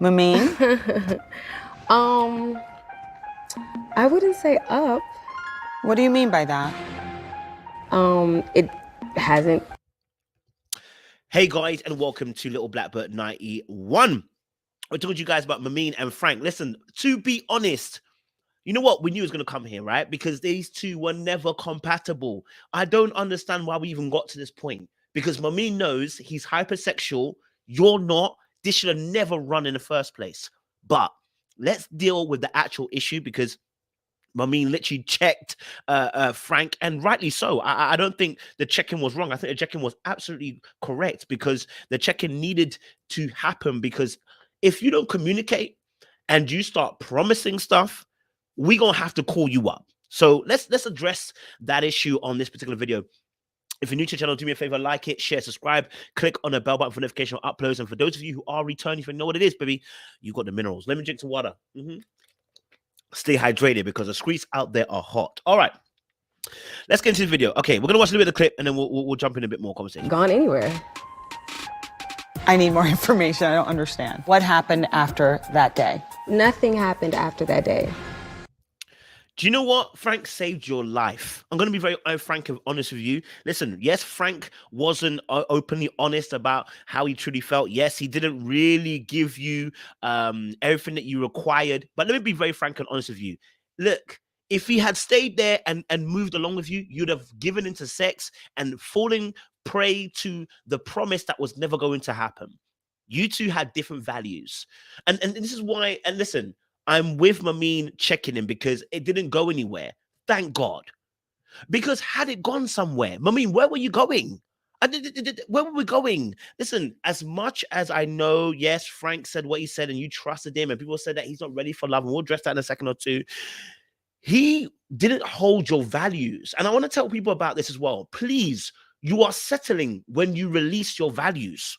Mumen? I wouldn't say up. What do you mean by that? It hasn't. Hey guys, and welcome to Little Blackbird 91. I told you guys about Mumen and Frank. Listen, to be honest, you know what? We knew it was going to come here, right? Because these two were never compatible. I don't understand why we even got to this point. Because Mumen knows he's hypersexual. You're not. This should have never run in the first place. But let's deal with the actual issue because Mumen literally checked Frank, and rightly so. I don't think the check-in was wrong. I think the check-in was absolutely correct because the check-in needed to happen. Because if you don't communicate and you start promising stuff, we're gonna have to call you up. So let's address that issue on this particular video. If you're new to the channel, do me a favor, like it, share, subscribe, click on the bell button for notification of uploads. And for those of you who are returning, if you know what it is, baby, you got the minerals. Let me drink some water. Stay hydrated because the streets out there are hot. All right, let's get into the video. Okay, we're gonna watch a little bit of the clip and then we'll jump in a bit more conversation. Gone anywhere. I need more information. I don't understand. What happened after that day? Nothing happened after that day. Do you know what? Frank saved your life. I'm going to be very frank and honest with you. Listen, yes, Frank wasn't openly honest about how he truly felt. Yes, he didn't really give you everything that you required. But let me be very frank and honest with you. Look, if he had stayed there and moved along with you, you'd have given into sex and fallen prey to the promise that was never going to happen. You two had different values. And this is why, and listen, I'm with Mumen checking him because it didn't go anywhere. Thank God. Because had it gone somewhere, Mumen, where were you going? Where were we going? Listen, as much as I know, yes, Frank said what he said and you trusted him and people said that he's not ready for love, and we'll address that in a second or two. He didn't hold your values. And I want to tell people about this as well. Please, you are settling when you release your values.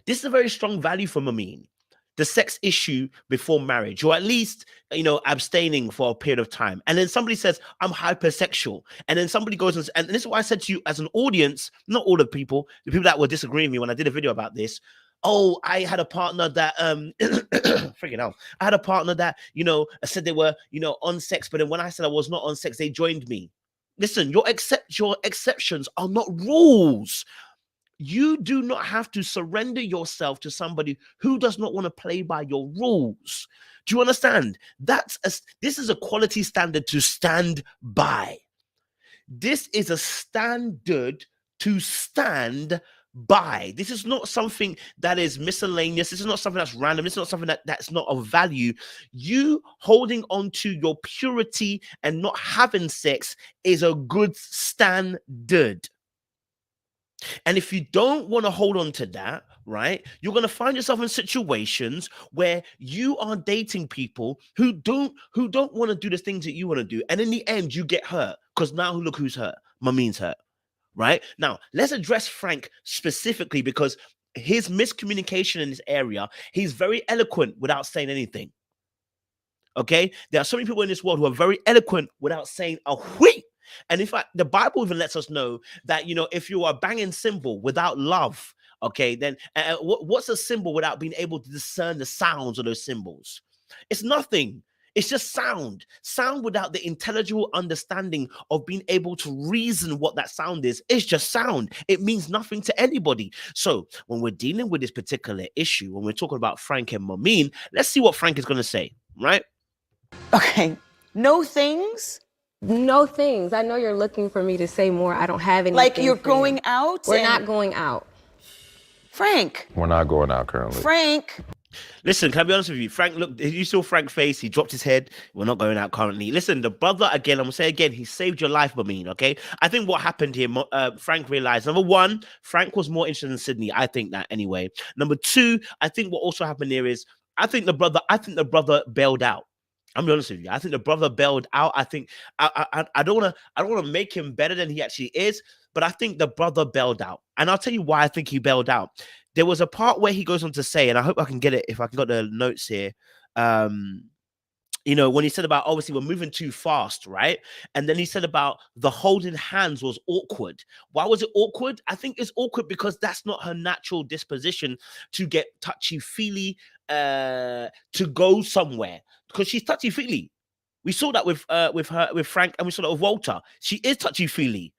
This is a very strong value for Mumen. The sex issue before marriage, or at least, abstaining for a period of time. And then somebody says, I'm hypersexual. And then somebody goes, and this is what I said to you as an audience, not all the people that were disagreeing with me when I did a video about this. Oh, I had a partner that, freaking hell, I had a partner that, said they were, on sex. But then when I said I was not on sex, they joined me. Listen, your exceptions are not rules. You do not have to surrender yourself to somebody who does not want to play by your rules. Do you understand? This is a quality standard to stand by. This is a standard to stand by. This is not something that is miscellaneous. This is not something that's random. This is not something that's not of value. You holding on to your purity and not having sex is a good standard. And if you don't want to hold on to that, right, you're going to find yourself in situations where you are dating people who don't want to do the things that you want to do. And in the end, you get hurt because now look who's hurt. Mumen's hurt, right? Now, let's address Frank specifically because his miscommunication in this area, he's very eloquent without saying anything. Okay? There are so many people in this world who are very eloquent without saying a wheat. And in fact, the Bible even lets us know that, if you are a banging cymbal without love, okay, then what's a cymbal without being able to discern the sounds of those cymbals? It's nothing. It's just sound. Sound without the intellectual understanding of being able to reason what that sound is just sound. It means nothing to anybody. So when we're dealing with this particular issue, when we're talking about Frank and Mumen, let's see what Frank is going to say, right? Okay. No things? No things. I know you're looking for me to say more. I don't have anything. Like you're going out? We're not going out. Frank. We're not going out currently. Frank. Listen, can I be honest with you? Frank, look, you saw Frank's face. He dropped his head. We're not going out currently. Listen, the brother, again, I'm going to say again, he saved your life, Mumen, okay? I think what happened here, Frank realized, number one, Frank was more interested in Sydney. I think that anyway. Number two, I think what also happened here is, I think the brother bailed out. I'm be honest with you. I think the brother bailed out. I think I don't want to make him better than he actually is, but I think the brother bailed out. And I'll tell you why I think he bailed out. There was a part where he goes on to say, and I hope I can get it if I can get the notes here. you know, when he said about obviously we're moving too fast, right? And then he said about the holding hands was awkward. Why was it awkward? I think it's awkward because that's not her natural disposition to get touchy-feely, to go somewhere, because she's touchy-feely. We saw that with Frank, and we saw that with Walter. She is touchy-feely,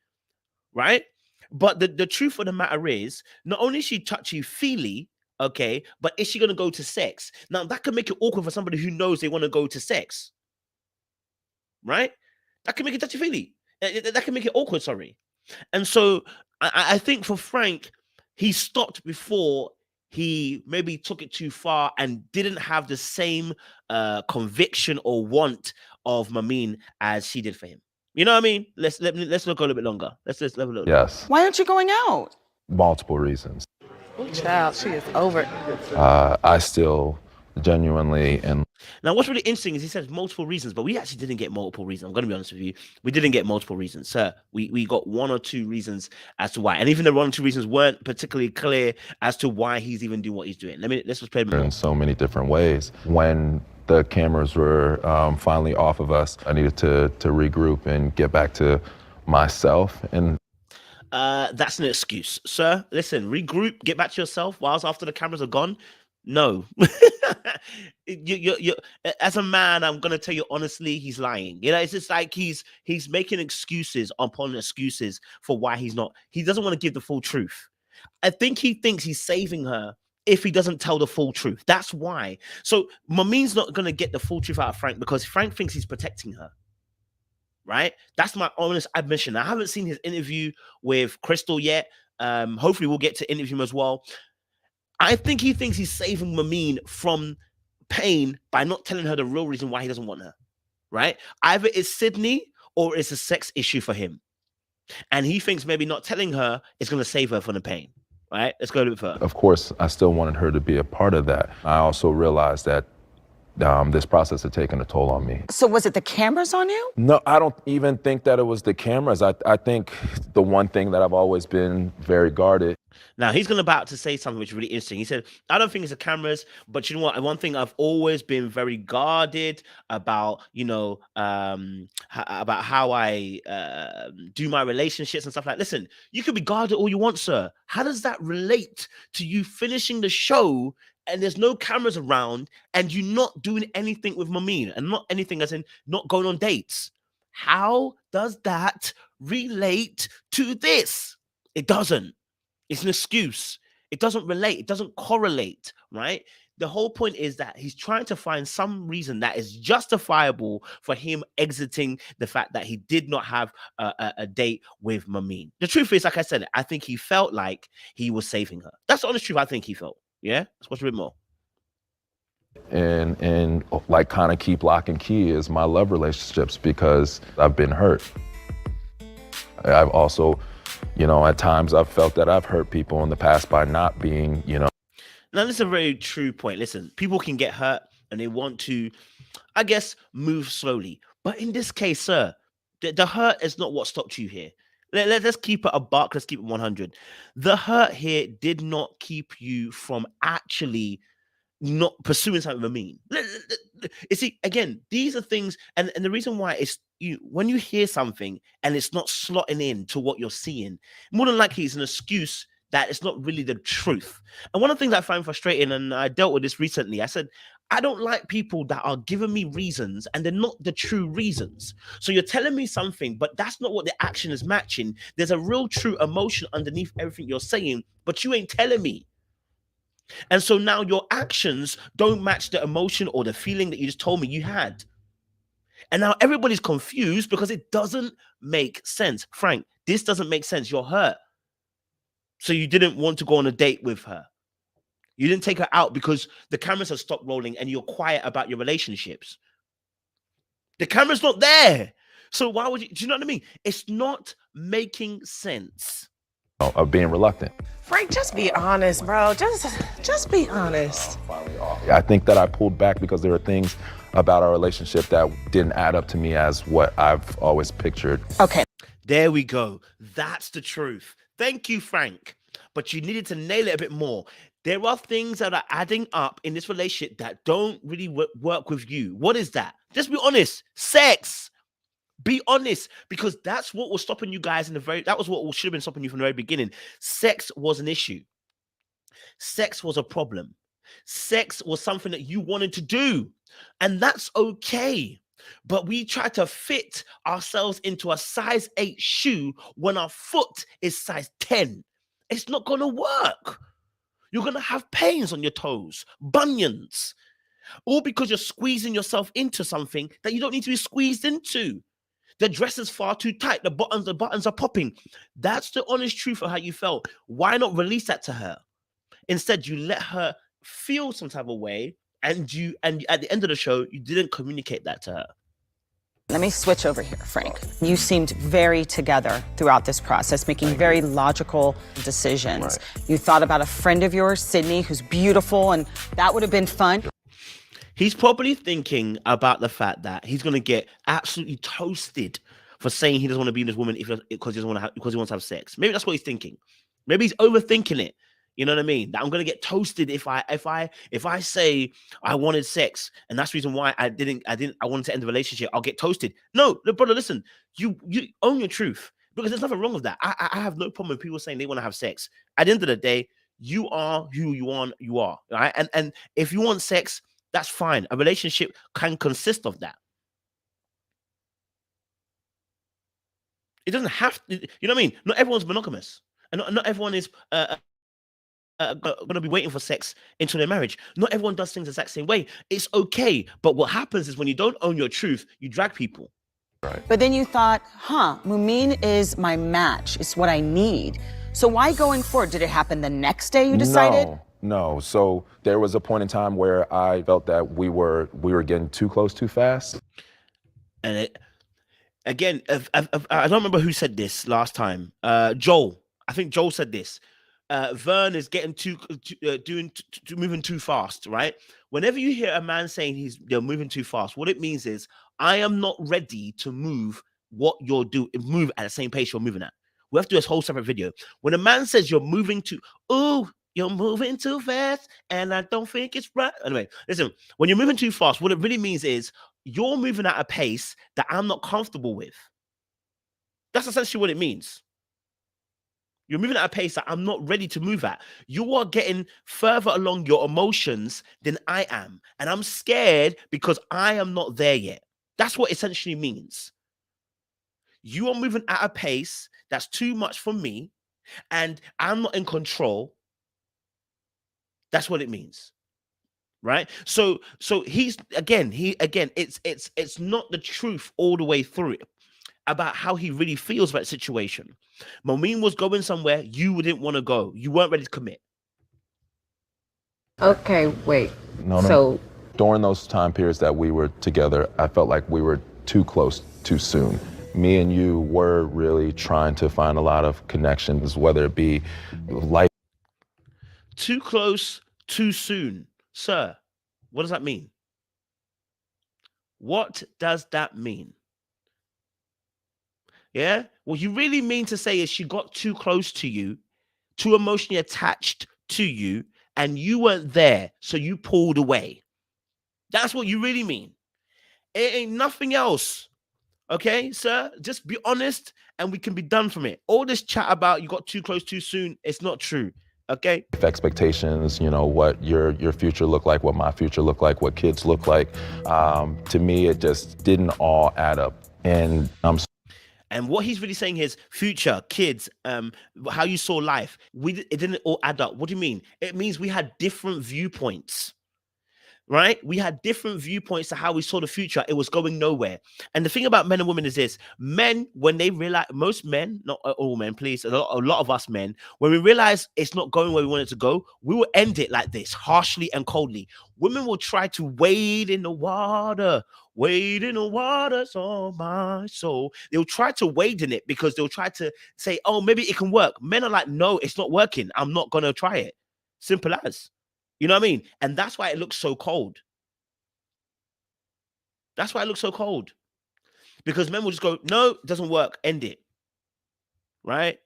right? But the truth of the matter is, not only is she touchy-feely, okay, but is she going to go to sex? Now, that could make it awkward for somebody who knows they want to go to sex, right? That can make it touchy-feely. That can make it awkward, sorry. And so I think for Frank, he stopped before he maybe took it too far and didn't have the same conviction or want of Mumen as she did for him. You know what I mean? Let's look a little bit longer. Let's have a little. Yes. Why aren't you going out? Multiple reasons. Oh, child, she is over it. I still genuinely and Now, what's really interesting is he says multiple reasons, but we actually didn't get multiple reasons. I'm going to be honest with you. We didn't get multiple reasons, sir. We got one or two reasons as to why. And even the one or two reasons weren't particularly clear as to why he's even doing what he's doing. Let's just play in so many different ways. When the cameras were finally off of us, I needed to regroup and get back to myself. And that's an excuse, sir. Listen, regroup, get back to yourself whilst after the cameras are gone. No. you as a man, I'm gonna tell you honestly, he's lying. You know, it's just like he's making excuses upon excuses for why he doesn't want to give the full truth. I think he thinks he's saving her if he doesn't tell the full truth. That's why. So Mumen's not gonna get the full truth out of Frank because Frank thinks he's protecting her. Right? That's my honest admission. I haven't seen his interview with Crystal yet. Hopefully we'll get to interview him as well. I think he thinks he's saving Mumen from pain by not telling her the real reason why he doesn't want her, right? Either it's Sydney or it's a sex issue for him. And he thinks maybe not telling her is going to save her from the pain, right? Let's go a bit further. of course, I still wanted her to be a part of that. I also realized that this process had taken a toll on me. So was it the cameras on you? No, I don't even think that it was the cameras. I think the one thing that I've always been very guarded. Now, he's about to say something which is really interesting. He said, I don't think it's the cameras, but you know what? One thing I've always been very guarded about, you know, about how I do my relationships and stuff like that. Listen, you can be guarded all you want, sir. How does that relate to you finishing the show and there's no cameras around and you not doing anything with Mumen, and not anything as in not going on dates? How does that relate to this? It doesn't. It's an excuse. It doesn't relate. It doesn't correlate, right? The whole point is that he's trying to find some reason that is justifiable for him exiting the fact that he did not have a date with Mumen. The truth is, like I said, I think he felt like he was saving her. That's the honest truth I think he felt. Yeah? Let's watch a bit more. And like kind of keep lock and key is my love relationships, because I've been hurt. I've also, you know, at times I've felt that I've hurt people in the past by not being, you know. Now, this is a very true point. Listen, people can get hurt and they want to, I guess, move slowly. But in this case, sir, the hurt is not what stopped you here. Let's keep it a buck. Let's keep it 100. The hurt here did not keep you from actually not pursuing something with Mumen. You see, again, these are things, and the reason why is when you hear something and it's not slotting in to what you're seeing, more than likely it's an excuse that it's not really the truth. And one of the things I find frustrating, and I dealt with this recently, I said, I don't like people that are giving me reasons and they're not the true reasons. So you're telling me something, but that's not what the action is matching. There's a real true emotion underneath everything you're saying, but you ain't telling me. And so now your actions don't match the emotion or the feeling that you just told me you had. And now everybody's confused because it doesn't make sense. Frank, this doesn't make sense. You're hurt. So you didn't want to go on a date with her. You didn't take her out because the cameras have stopped rolling and you're quiet about your relationships. The camera's not there. So why would you? Do you know what I mean? It's not making sense. Of being reluctant. Frank, just be honest, bro. Just be honest. I think that I pulled back because there are things about our relationship that didn't add up to me as what I've always pictured. Okay. There we go. That's the truth. Thank you, Frank. But you needed to nail it a bit more. There are things that are adding up in this relationship that don't really work with you. What is that? Just be honest. Sex. Be honest, because that's what was stopping you guys that was what should have been stopping you from the very beginning. Sex was an issue. Sex was a problem. Sex was something that you wanted to do, and that's okay. But we try to fit ourselves into a size 8 shoe when our foot is size 10. It's not going to work. You're going to have pains on your toes, bunions, all because you're squeezing yourself into something that you don't need to be squeezed into. The dress is far too tight. The buttons are popping. That's the honest truth of how you felt. Why not release that to her? Instead, you let her feel some type of way, and at the end of the show, you didn't communicate that to her. Let me switch over here, Frank. You seemed very together throughout this process, making very logical decisions. Right. You thought about a friend of yours, Sydney, who's beautiful, and that would have been fun. He's probably thinking about the fact that he's going to get absolutely toasted for saying he doesn't want to be with this woman because he wants to have sex. Maybe that's what he's thinking. Maybe he's overthinking it. You know what I mean? That I'm going to get toasted if I say I wanted sex, and that's the reason why I wanted to end the relationship. I'll get toasted. No, brother, listen. You own your truth, because there's nothing wrong with that. I have no problem with people saying they want to have sex. At the end of the day, you are who you are. You are, right? And if you want sex, that's fine. A relationship can consist of that. It doesn't have to. You know what I mean? Not everyone's monogamous, and not everyone is going to be waiting for sex into their marriage. Not everyone does things the exact same way. It's okay. But what happens is when you don't own your truth, you drag people. Right. But then you thought, Mumen is my match. It's what I need. So why going forward? Did it happen the next day you decided? No. So there was a point in time where I felt that we were getting too close too fast. And again, I don't remember who said this last time. Joel. I think Joel said this. Vern is getting moving too fast, right? Whenever you hear a man saying they're moving too fast, what it means is I am not ready to move move at the same pace you're moving at. We have to do this whole separate video. When a man says you're moving too fast, and I don't think it's right. Anyway, listen, when you're moving too fast, what it really means is you're moving at a pace that I'm not comfortable with. That's essentially what it means. You're moving at a pace that I'm not ready to move at. You are getting further along your emotions than I am. And I'm scared because I am not there yet. That's what essentially means. You are moving at a pace that's too much for me, and I'm not in control. That's what it means. Right? So it's not the truth all the way through it about how he really feels about the situation. Mumen was going somewhere you didn't want to go. You weren't ready to commit. Okay, wait. No. So During those time periods that we were together, I felt like we were too close too soon. Me and you were really trying to find a lot of connections, whether it be life. Too close, too soon. Sir, what does that mean? What does that mean? Yeah? What you really mean to say is she got too close to you, too emotionally attached to you, and you weren't there, so you pulled away. That's what you really mean. It ain't nothing else. Okay, sir? Just be honest and we can be done from it. All this chat about you got too close too soon, it's not true. Okay? Expectations, what your future looked like, what my future looked like, what kids look like. To me, it just didn't all add up. And what he's really saying is future, kids, how you saw life. It didn't all add up. What do you mean? It means we had different viewpoints. Right? We had different viewpoints to how we saw the future. It was going nowhere. And the thing about men and women is this. Men, when they realize, most men, not all men, please, a lot of us men, when we realize it's not going where we want it to go, we will end it like this, harshly and coldly. Women will try to wade in the water, so my soul. They'll try to wade in it because they'll try to say, oh, maybe it can work. Men are like, no, it's not working. I'm not going to try it. Simple as. You know what I mean? And that's why it looks so cold. That's why it looks so cold. Because men will just go, no, it doesn't work. End it. Right?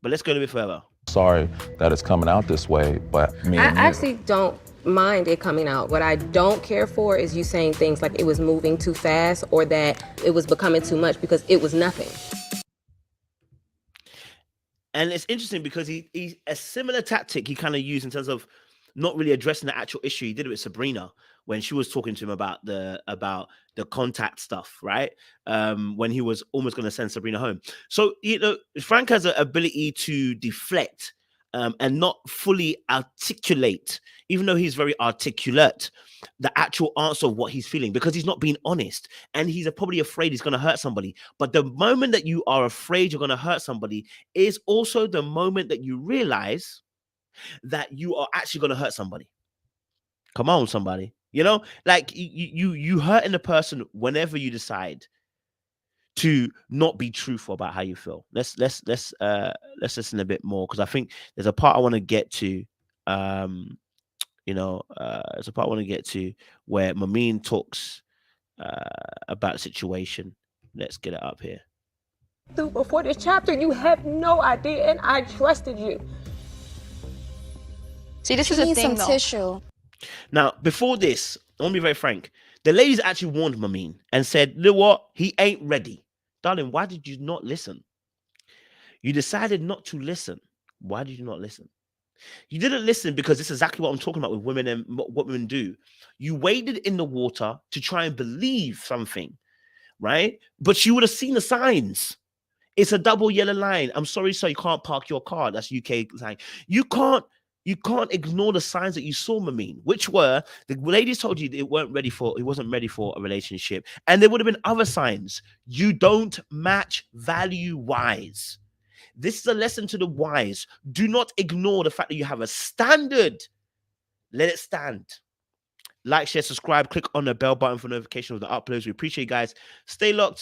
But let's go a little bit further. Sorry that it's coming out this way, but me I and you. actually don't mind it coming out. What I don't care for is you saying things like it was moving too fast or that it was becoming too much, because it was nothing. And it's interesting because he's a similar tactic he kind of used in terms of not really addressing the actual issue. He did it with Sabrina when she was talking to him about the contact stuff, right? When he was almost going to send Sabrina home. So, you know, Frank has an ability to deflect and not fully articulate, even though he's very articulate, the actual answer of what he's feeling, because he's not being honest, and he's probably afraid he's going to hurt somebody. But the moment that you are afraid you're going to hurt somebody is also the moment that you realize that you are actually going to hurt somebody. Come on, somebody. You know, like you hurting the person whenever you decide to not be truthful about how you feel. Let's listen a bit more, because I think there's a part I want to get to. There's a part I want to get to where Mumen talks about the situation. Let's get it up here. Before this chapter, you have no idea, and I trusted you. See, this is You a need thing, some though. tissue. Now, before this, I want to be very frank. The ladies actually warned Mumen and said, "You know what? He ain't ready." Darling, why did you not listen? You decided not to listen. Why did you not listen? You didn't listen because it's exactly what I'm talking about with women and what women do. You waded in the water to try and believe something, right? But you would have seen the signs. It's a double yellow line. I'm sorry, sir, you can't park your car. That's UK sign. You can't ignore the signs that you saw, Mumen, which were the ladies told you it wasn't ready for a relationship. And there would have been other signs. You don't match value-wise. This is a lesson to the wise. Do not ignore the fact that you have a standard. Let it stand. Like, share, subscribe, click on the bell button for notification of the uploads. We appreciate you guys. Stay locked.